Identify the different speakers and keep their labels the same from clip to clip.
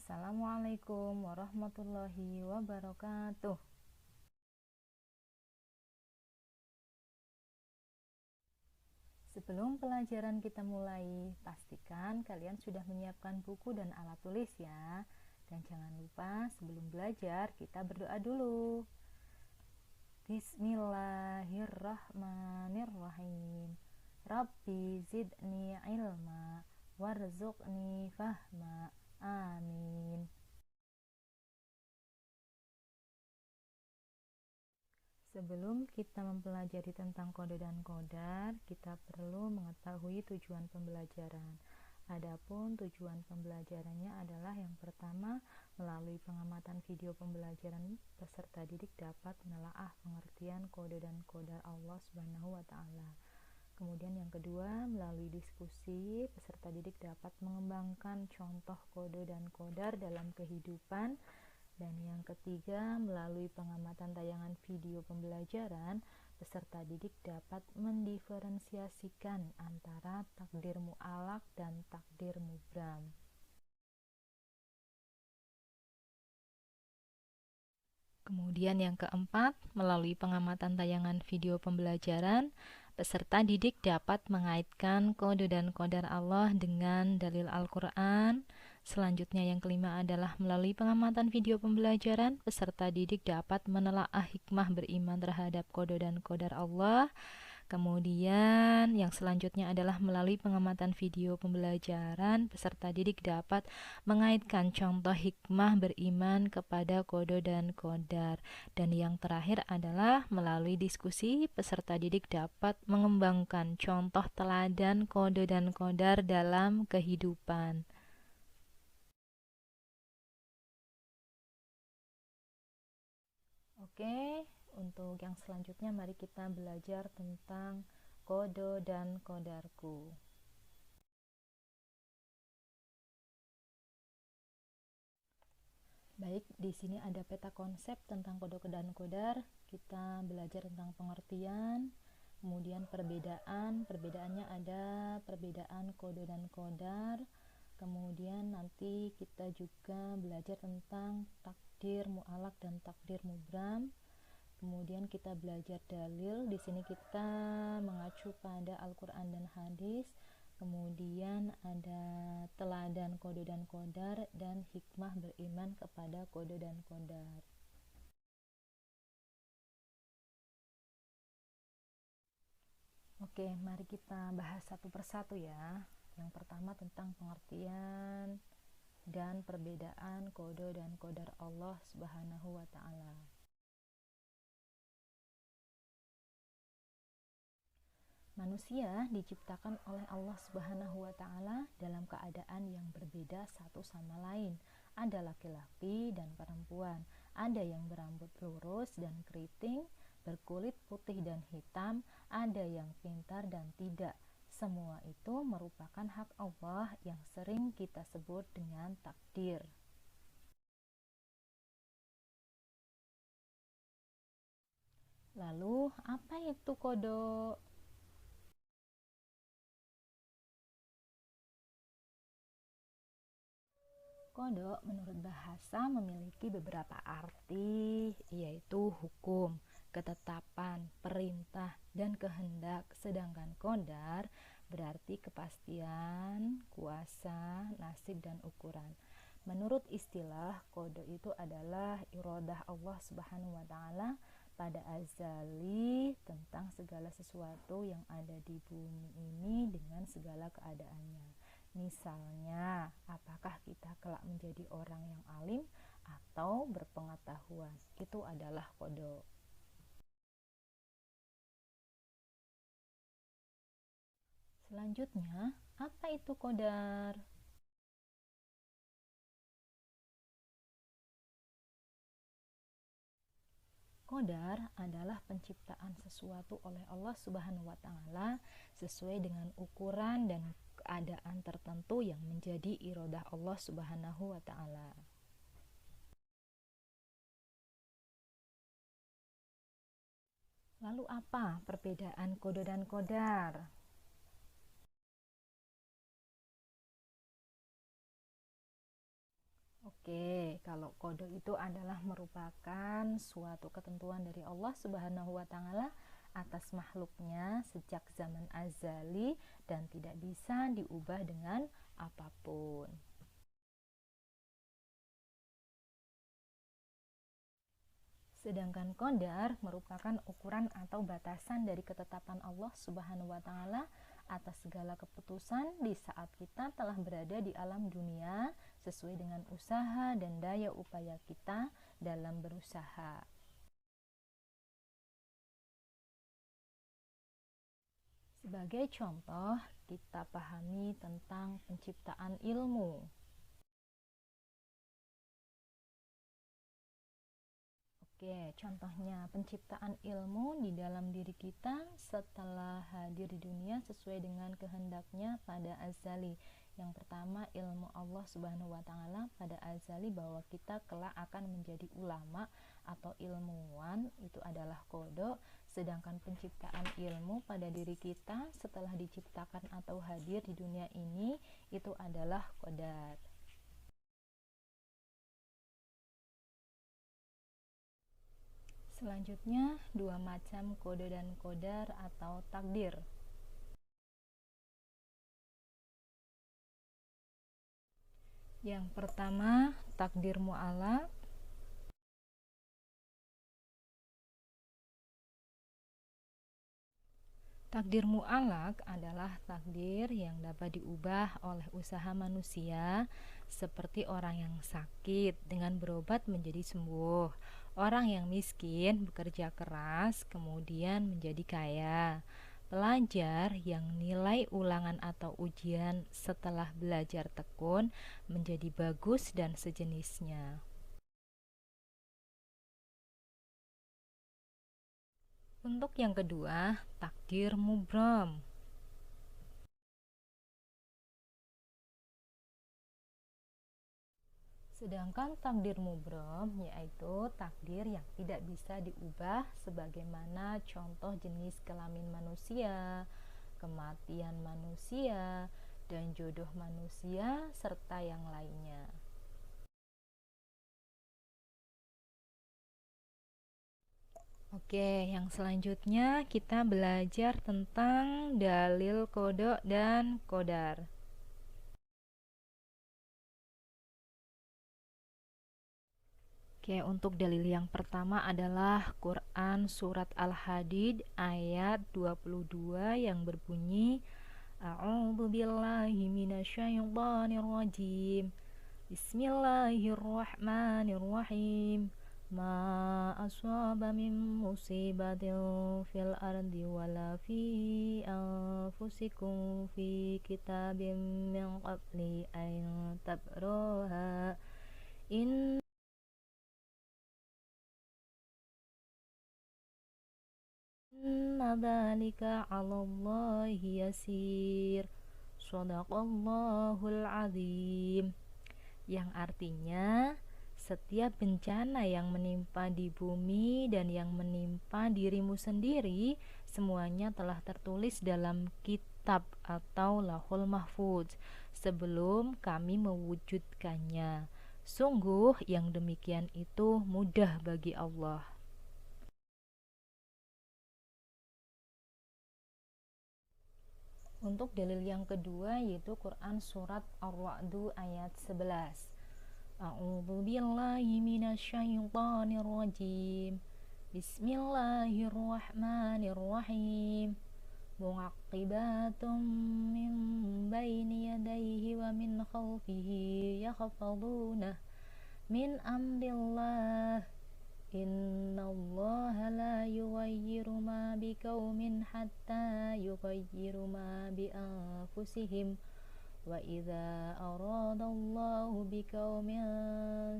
Speaker 1: Assalamualaikum warahmatullahi wabarakatuh. Sebelum pelajaran kita mulai, pastikan kalian sudah menyiapkan buku dan alat tulis ya. Dan jangan lupa sebelum belajar kita berdoa dulu. Bismillahirrahmanirrahim. Rabbi zidni ilma warzuqni fahma. Amin. Sebelum kita mempelajari tentang kode dan kodar, kita perlu mengetahui tujuan pembelajaran. Adapun tujuan pembelajarannya adalah yang pertama, melalui pengamatan video pembelajaran, peserta didik dapat menelaah pengertian kode dan kodar Allah Subhanahu wa Ta'ala. Kemudian yang kedua, melalui diskusi, peserta didik dapat mengembangkan contoh kode dan kodar dalam kehidupan. Dan yang ketiga, melalui pengamatan tayangan video pembelajaran, peserta didik dapat mendiferensiasikan antara takdir mu'alaq dan takdir mubram. Kemudian yang keempat, melalui pengamatan tayangan video pembelajaran, peserta didik dapat mengaitkan kode dan kodar Allah dengan dalil Al-Quran. Selanjutnya yang kelima adalah melalui pengamatan video pembelajaran, peserta didik dapat menelaah hikmah beriman terhadap kode dan kodar Allah. Kemudian yang selanjutnya adalah melalui pengamatan video pembelajaran, peserta didik dapat mengaitkan contoh hikmah beriman kepada kode dan kodar. Dan yang terakhir adalah melalui diskusi, peserta didik dapat mengembangkan contoh teladan kode dan kodar dalam kehidupan. Oke, untuk yang selanjutnya mari kita belajar tentang kode dan kodarku. Baik, di sini ada peta konsep tentang kode dan kodar. Kita belajar tentang pengertian, kemudian perbedaannya ada perbedaan kode dan kodar. Kemudian nanti kita juga belajar tentang takdir mu'alaq dan takdir mubram. Kemudian kita belajar dalil. Di sini kita mengacu pada Al-Quran dan hadis. Kemudian ada teladan kode dan kodar dan hikmah beriman kepada kode dan kodar. Oke, mari kita bahas satu persatu ya. Yang pertama tentang pengertian dan perbedaan kode dan kodar Allah Subhanahu wa Ta'ala. Manusia diciptakan oleh Allah Subhanahu wa Ta'ala dalam keadaan yang berbeda satu sama lain. Ada laki-laki dan perempuan, ada yang berambut lurus dan keriting, berkulit putih dan hitam, ada yang pintar dan tidak. Semua itu merupakan hak Allah yang sering kita sebut dengan takdir. Lalu, apa itu kodok? Kodok menurut bahasa memiliki beberapa arti, yaitu hukum, ketetapan, perintah, dan kehendak. Sedangkan kodar berarti kepastian, kuasa, nasib, dan ukuran. Menurut istilah, kodok itu adalah iradah Allah Subhanahu wa Ta'ala pada azali tentang segala sesuatu yang ada di bumi ini dengan segala keadaannya. Misalnya, apakah kita kelak menjadi orang yang alim atau berpengetahuan? Itu adalah kodok. Selanjutnya, apa itu kodar? Kodar adalah penciptaan sesuatu oleh Allah Subhanahu wa Ta'ala sesuai dengan ukuran dan keadaan tertentu yang menjadi iradah Allah Subhanahu wa Ta'ala. Lalu apa perbedaan kode dan kodar? Oke, kalau qada itu adalah merupakan suatu ketentuan dari Allah Subhanahu wa taala atas makhluknya sejak zaman azali dan tidak bisa diubah dengan apapun. Sedangkan qadar merupakan ukuran atau batasan dari ketetapan Allah Subhanahu wa taala atas segala keputusan di saat kita telah berada di alam dunia sesuai dengan usaha dan daya upaya kita dalam berusaha. Sebagai contoh, kita pahami tentang penciptaan ilmu. Oke, contohnya penciptaan ilmu di dalam diri kita setelah hadir di dunia sesuai dengan kehendaknya pada azali. Yang pertama, ilmu Allah Subhanahu wa taala pada azali bahwa kita kelak akan menjadi ulama atau ilmuwan, itu adalah qada. Sedangkan penciptaan ilmu pada diri kita setelah diciptakan atau hadir di dunia ini itu adalah qadar. Selanjutnya, dua macam qada dan qadar atau takdir. Yang pertama, takdir mu'allaq. Takdir mu'allaq adalah takdir yang dapat diubah oleh usaha manusia, seperti orang yang sakit dengan berobat menjadi sembuh, orang yang miskin bekerja keras kemudian menjadi kaya, pelajar yang nilai ulangan atau ujian setelah belajar tekun menjadi bagus dan sejenisnya. Untuk yang kedua, takdir mubram. Sedangkan takdir mubram yaitu takdir yang tidak bisa diubah sebagaimana contoh jenis kelamin manusia, kematian manusia, dan jodoh manusia serta yang lainnya. Oke, yang selanjutnya kita belajar tentang dalil qada dan qadar. Oke, untuk dalil yang pertama adalah Quran Surat Al-Hadid ayat 22 yang berbunyi A'udzu billahi minasyaitonir rajim. Bismillahirrahmanirrahim. Ma asaba min musibatin fil ardi wala fi anfusikum fi kitabim min qabli an tabraha. Inna dzalika 'alallahi yasir. Shadaqallahul azim. Yang artinya setiap bencana yang menimpa di bumi dan yang menimpa dirimu sendiri semuanya telah tertulis dalam kitab atau Lauhul Mahfuz sebelum kami mewujudkannya. Sungguh yang demikian itu mudah bagi Allah. Untuk dalil yang kedua yaitu Quran Surat Ar-Ra'd ayat 11. A'udzu billahi minasyaitonir rajim. Bismillahirrahmanirrahim. Mu'aqibatum min baini yadayhi wa min khalfihi yakhfaduna min amrillah. Innallaha la yughayyiru ma biqaumin hatta yughayyiru ma bi anfusihim. Wa idza aradallahu biqaumin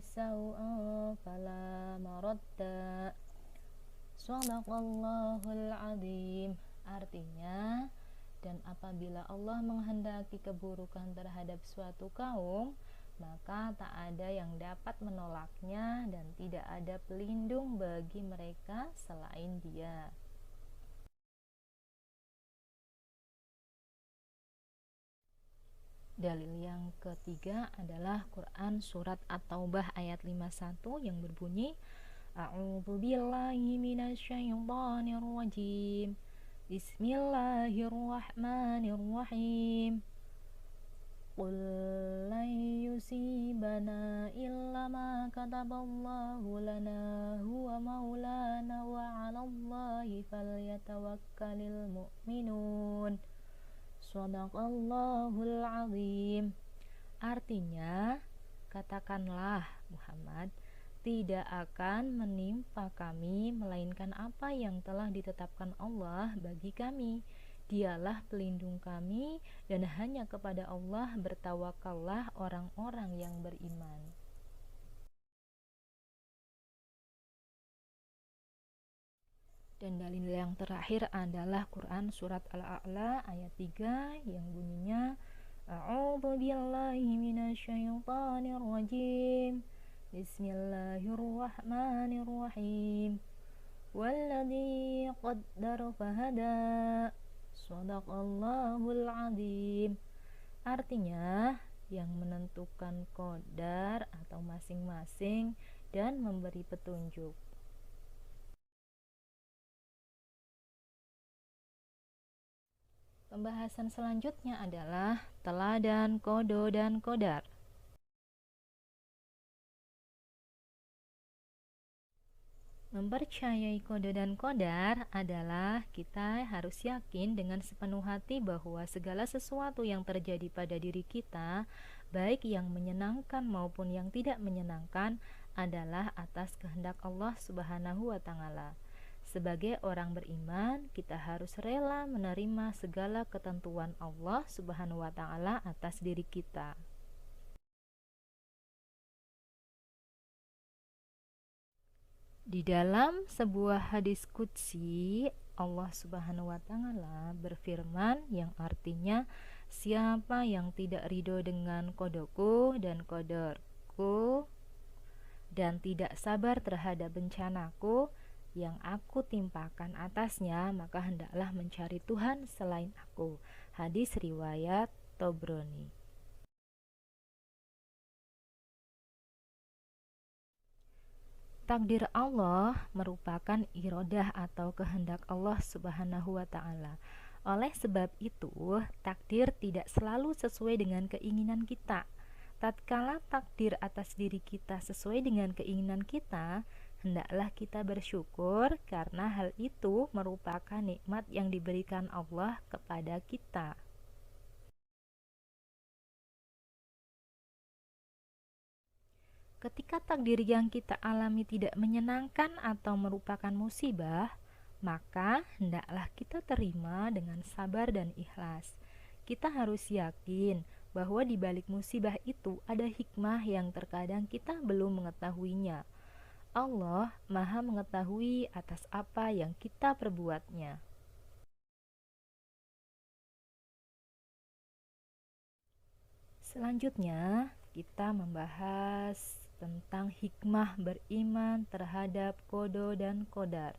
Speaker 1: sau'an fala maradda. Shadaqallahul azim. Artinya, dan apabila Allah menghendaki keburukan terhadap suatu kaum, maka tak ada yang dapat menolaknya dan tidak ada pelindung bagi mereka selain Dia. Dalil yang ketiga adalah Quran surat At-Taubah ayat 51 yang berbunyi A'udzu billahi minasyaitonir rajim. Bismillahirrahmanirrahim. Qul lan yusibana illa ma kataballahu lana huwa maulana wa 'alallahi falyatawakkalul mu'minun. Shadaqallahul azim. Artinya, katakanlah Muhammad, tidak akan menimpa kami melainkan apa yang telah ditetapkan Allah bagi kami. Dialah pelindung kami dan hanya kepada Allah bertawakallah orang-orang yang beriman. Dan dalil yang terakhir adalah Quran surat Al-A'la ayat 3 yang bunyinya A'udzu billahi minasyaitonir rajim. Bismillahirrahmanirrahim. Walladzi qaddara fahada. Shadaqallahul azim. Artinya, yang menentukan qadar atau masing-masing dan memberi petunjuk. Pembahasan selanjutnya adalah teladan kodo dan kodar. Mempercayai kode dan kodar adalah kita harus yakin dengan sepenuh hati bahwa segala sesuatu yang terjadi pada diri kita, baik yang menyenangkan maupun yang tidak menyenangkan, adalah atas kehendak Allah Subhanahu wa Ta'ala. Sebagai orang beriman, kita harus rela menerima segala ketentuan Allah Subhanahu wa Ta'ala atas diri kita. Di dalam sebuah hadis qudsi, Allah Subhanahu wa Ta'ala berfirman yang artinya, siapa yang tidak ridho dengan kodoku dan kodorku dan tidak sabar terhadap bencanaku yang aku timpakan atasnya, maka hendaklah mencari Tuhan selain aku. Hadis riwayat Tobroni. Takdir Allah merupakan irodah atau kehendak Allah Subhanahu wa Ta'ala. Oleh sebab itu, takdir tidak selalu sesuai dengan keinginan kita. Tatkala takdir atas diri kita sesuai dengan keinginan kita, hendaklah kita bersyukur karena hal itu merupakan nikmat yang diberikan Allah kepada kita. Ketika takdir yang kita alami tidak menyenangkan atau merupakan musibah, maka hendaklah kita terima dengan sabar dan ikhlas. Kita harus yakin bahwa di balik musibah itu ada hikmah yang terkadang kita belum mengetahuinya. Allah Maha mengetahui atas apa yang kita perbuatnya. Selanjutnya, kita membahas tentang hikmah beriman terhadap kodo dan kodar.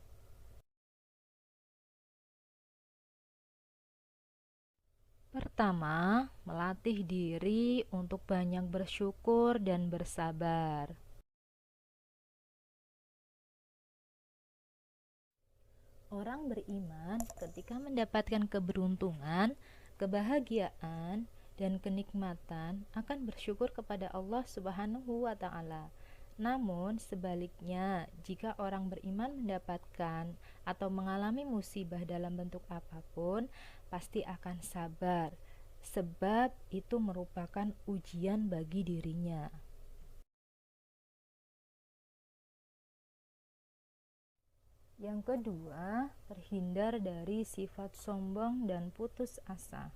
Speaker 1: Pertama, melatih diri untuk banyak bersyukur dan bersabar. Orang beriman ketika mendapatkan keberuntungan, kebahagiaan, dan kenikmatan akan bersyukur kepada Allah Subhanahu wa Ta'ala. Namun sebaliknya, jika orang beriman mendapatkan atau mengalami musibah dalam bentuk apapun, pasti akan sabar, sebab itu merupakan ujian bagi dirinya. Yang kedua, terhindar dari sifat sombong dan putus asa.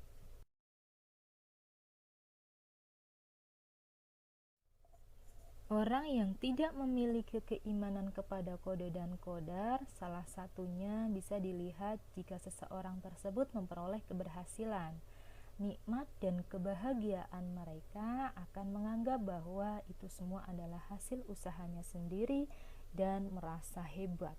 Speaker 1: Orang yang tidak memiliki keimanan kepada kode dan kodar, salah satunya bisa dilihat jika seseorang tersebut memperoleh keberhasilan. Nikmat dan kebahagiaan mereka akan menganggap bahwa itu semua adalah hasil usahanya sendiri dan merasa hebat.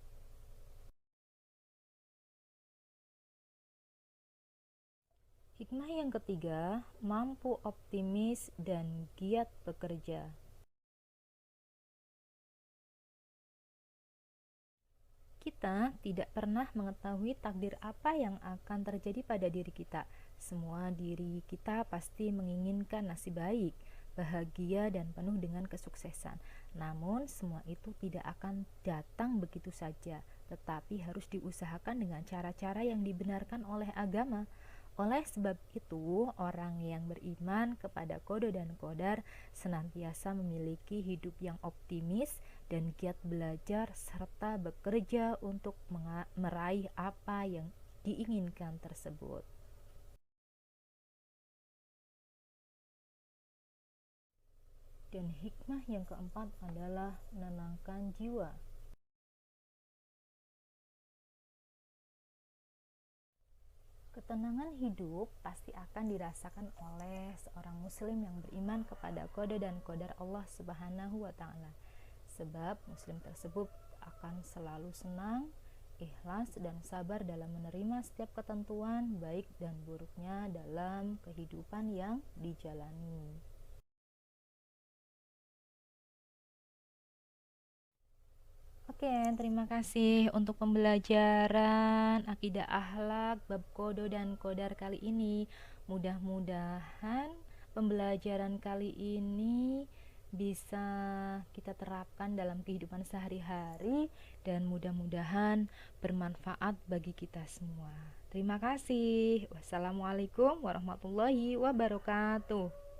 Speaker 1: Hikmah yang ketiga, mampu optimis dan giat bekerja. Kita tidak pernah mengetahui takdir apa yang akan terjadi pada diri kita. Semua diri kita pasti menginginkan nasib baik, bahagia, dan penuh dengan kesuksesan. Namun, semua itu tidak akan datang begitu saja, tetapi harus diusahakan dengan cara-cara yang dibenarkan oleh agama. Oleh sebab itu, orang yang beriman kepada qada dan qadar senantiasa memiliki hidup yang optimis dan giat belajar serta bekerja untuk meraih apa yang diinginkan tersebut. Dan hikmah yang keempat adalah menenangkan jiwa. Ketenangan hidup pasti akan dirasakan oleh seorang muslim yang beriman kepada qada dan qadar Allah Subhanahu wa taala. Sebab muslim tersebut akan selalu senang, ikhlas dan sabar dalam menerima setiap ketentuan baik dan buruknya dalam kehidupan yang dijalani. Oke, terima kasih untuk pembelajaran akidah akhlak bab kodo dan kodar kali ini. Mudah-mudahan pembelajaran kali ini bisa kita terapkan dalam kehidupan sehari-hari dan mudah-mudahan bermanfaat bagi kita semua. Terima kasih. Wassalamualaikum warahmatullahi wabarakatuh.